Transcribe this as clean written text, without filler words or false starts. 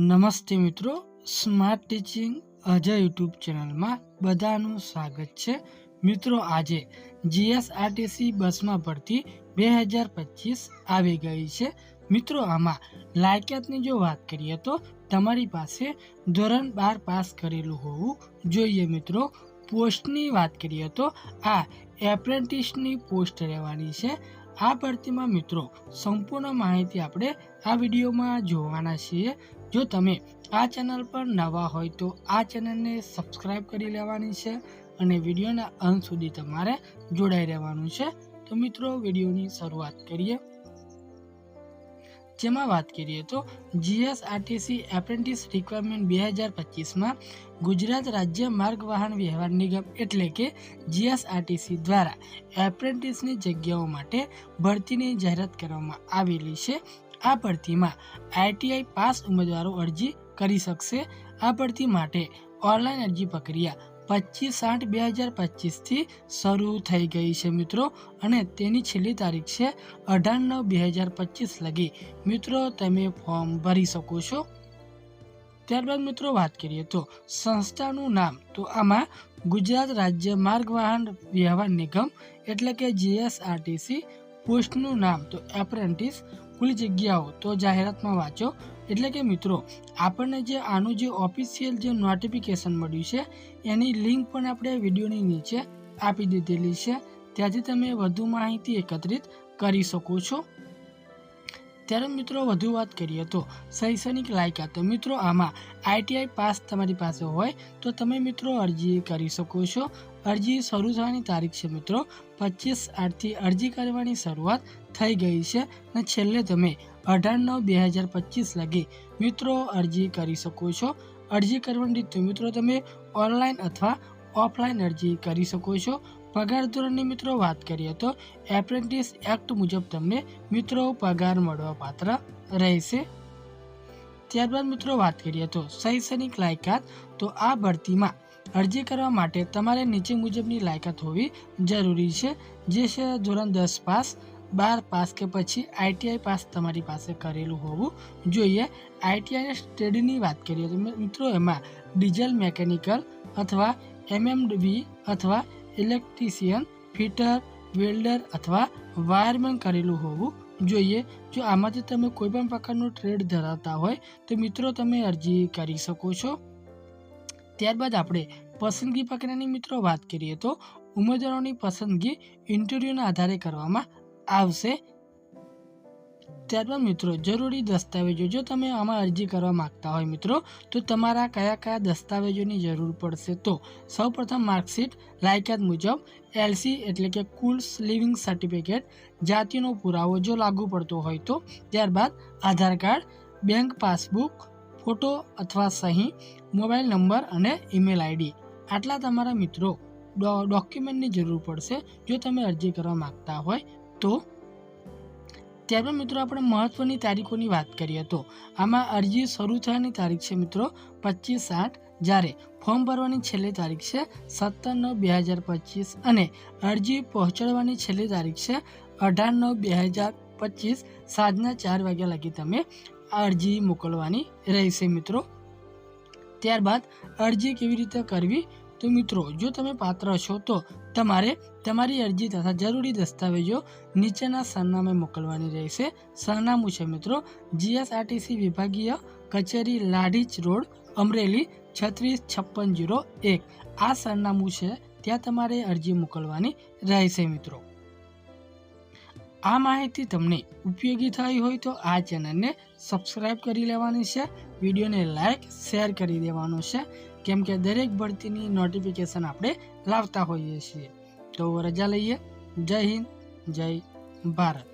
નમસ્તે મિત્રો, smart teaching Ajay YouTube ચેનલમાં બધાનું સ્વાગત છે। મિત્રો આજે જીએસઆરટીસી બસમાં ભરતી 2025 આવી ગઈ છે। મિત્રો આમાં લાયકાતની જો વાત કરીએ તો તમારી પાસે ધોરણ 12 પાસ કરેલું હોવું જોઈએ। મિત્રો પોસ્ટની વાત કરીએ તો આ એપ્રેન્ટિસની પોસ્ટ રહેવાની છે। આ ભરતીમાં મિત્રો સંપૂર્ણ માહિતી આપણે આ વિડીયોમાં જોવાના છીએ। જો તમે આ ચેનલ પર નવા હોય તો આ ચેનલને સબસ્ક્રાઇબ કરી લેવાની છે અને વિડીયોના અંત સુધી તમારે જોડાઈ રહેવાનું છે। તો મિત્રો વિડીયોની શરૂઆત કરીએ, જેમાં વાત કરીએ તો જીએસઆરટીસી એપ્રેન્ટિસ રિક્વાયરમેન્ટ 2025માં ગુજરાત રાજ્ય માર્ગ વાહન વ્યવહાર નિગમ એટલે કે જીએસઆરટીસી દ્વારા એપ્રેન્ટિસની જગ્યાઓ માટે ભરતીની જાહેરાત કરવામાં આવેલી છે। આ ભરતીમાં આઈટીઆઈ પાસ ઉમેદવારો અરજી કરી શકશે। આ ભરતી માટે ઓનલાઈન અરજી પ્રક્રિયા 25/8/2025થી શરૂ થઈ ગઈ છે મિત્રો, અને તેની છેલ્લી તારીખ છે 18/9/2025 લગી મિત્રો તમે ફોર્મ ભરી શકો છો। ત્યારબાદ મિત્રો વાત કરીએ તો સંસ્થાનું નામ, તો આમાં ગુજરાત રાજ્ય માર્ગ વાહન વ્યવહાર નિગમ એટલે કે જીએસઆરટીસી, પોસ્ટનું નામ તો એપ્રેન્ટિસ, કુલ જગ્યાઓ તો જાહેરાતમાં વાંચો। એટલે કે મિત્રો આપણને જે આનું જે ઓફિશિયલ જે નોટિફિકેશન મળ્યું છે એની લિંક પણ આપણે વિડીયોની નીચે આપી દીધેલી છે, ત્યાંથી તમે વધુ માહિતી એકત્રિત કરી શકો છો। ત્યારે મિત્રો વધુ વાત કરીએ તો શૈક્ષણિક લાયકાત, તો મિત્રો આમાં આઈટીઆઈ પાસ તમારી પાસે હોય તો તમે મિત્રો અરજી કરી શકો છો। અરજી શરૂ થવાની તારીખ છે મિત્રો 25/8થી અરજી કરવાની શરૂઆત થઈ ગઈ છે અને છેલ્લે તમે 18/9/2025 લગી મિત્રો અરજી કરી શકો છો। અરજી કરવાની રીત, મિત્રો તમે ઓનલાઈન અથવા ઓફલાઈન અરજી કરી શકો છો। પગાર ધોરણની મિત્રો વાત કરીએ તો એપ્રેન્ટિસ એક્ટ મુજબ તમને મિત્રો પગાર મળવા પાત્ર રહેશે। ત્યારબાદ મિત્રો વાત કરીએ તો શૈક્ષણિક લાયકાત, તો આ ભરતીમાં અરજી કરવા માટે તમારે નીચે મુજબની લાયકાત હોવી જરૂરી છે, જે છે ધોરણ 10 પાસ, 12 પાસ કે પછી આઈટીઆઈ પાસ તમારી પાસે કરેલું હોવું જોઈએ। આઈટીઆઈ સ્ટડીની વાત કરીએ તો મિત્રો એમાં ડીઝલ મેકેનિકલ અથવા એમએમવી અથવા ઇલેક્ટ્રિશિયન, ફિટર, વેલ્ડર અથવા વાયરમેન કરેલું હોવું જોઈએ। જો આમાંથી તમે કોઈ પણ પ્રકારનું ટ્રેડ ધરાવતા હોય તો મિત્રો તમે અરજી કરી શકો છો। ત્યારબાદ આપણે પસંદગી પ્રક્રિયાની મિત્રો વાત કરીએ તો ઉમેદવારોની પસંદગી ઇન્ટરવ્યૂના આધારે કરવામાં આવશે। ત્યારબાદ મિત્રો જરૂરી દસ્તાવેજો, જો તમે આમાં અરજી કરવા માંગતા હોય મિત્રો તો તમારા કયા કયા દસ્તાવેજોની જરૂર પડશે, તો સૌપ્રથમ માર્કશીટ લાયકાત મુજબ, એલસી એટલે કે કુલ લિવિંગ સર્ટિફિકેટ, જાતિનો પુરાવો જો લાગુ પડતો હોય તો, ત્યારબાદ આધાર કાર્ડ, બેંક પાસબુક, ફોટો અથવા સહી, મોબાઈલ નંબર અને ઈમેલ આઈડી, આટલા તમારા મિત્રો ડોક્યુમેન્ટની જરૂર પડશે જો તમે અરજી કરવા માંગતા હોય તો। ત્યારબાદ મિત્રો આપણે મહત્વની તારીખોની વાત કરીએ તો આમાં અરજી શરૂ થવાની તારીખ છે મિત્રો 25/8, જ્યારે ફોર્મ ભરવાની છેલ્લી તારીખ છે 17/9/2025 અને અરજી પહોંચાડવાની છેલ્લી તારીખ છે 18/9/2025 સાંજના 4 વાગ્યા લગી તમે અરજી મોકલવાની રહેશે મિત્રો। ત્યારબાદ અરજી કેવી રીતે કરવી, તો મિત્રો જો તમે પાત્ર છો તો તમારે તમારી અરજી તથા જરૂરી દસ્તાવેજો નીચેના સરનામે મોકલવાની રહેશે। સરનામું છે મિત્રો જીએસઆરટીસી વિભાગીય કચેરી, લાડીચ રોડ, અમરેલી 365601, આ સરનામું છે, ત્યાં તમારે અરજી મોકલવાની રહેશે મિત્રો। આ માહિતી તમને ઉપયોગી થઈ હોય તો આ ચેનલને સબસ્ક્રાઇબ કરી લેવાની છે, વિડીયોને લાઈક શેર કરી દેવાનું છે, કેમ કે દરેક ભરતીની નોટિફિકેશન આપણે લાવતા હોઈએ છીએ। તો રજા લઈએ, જય હિન્દ, જય ભારત।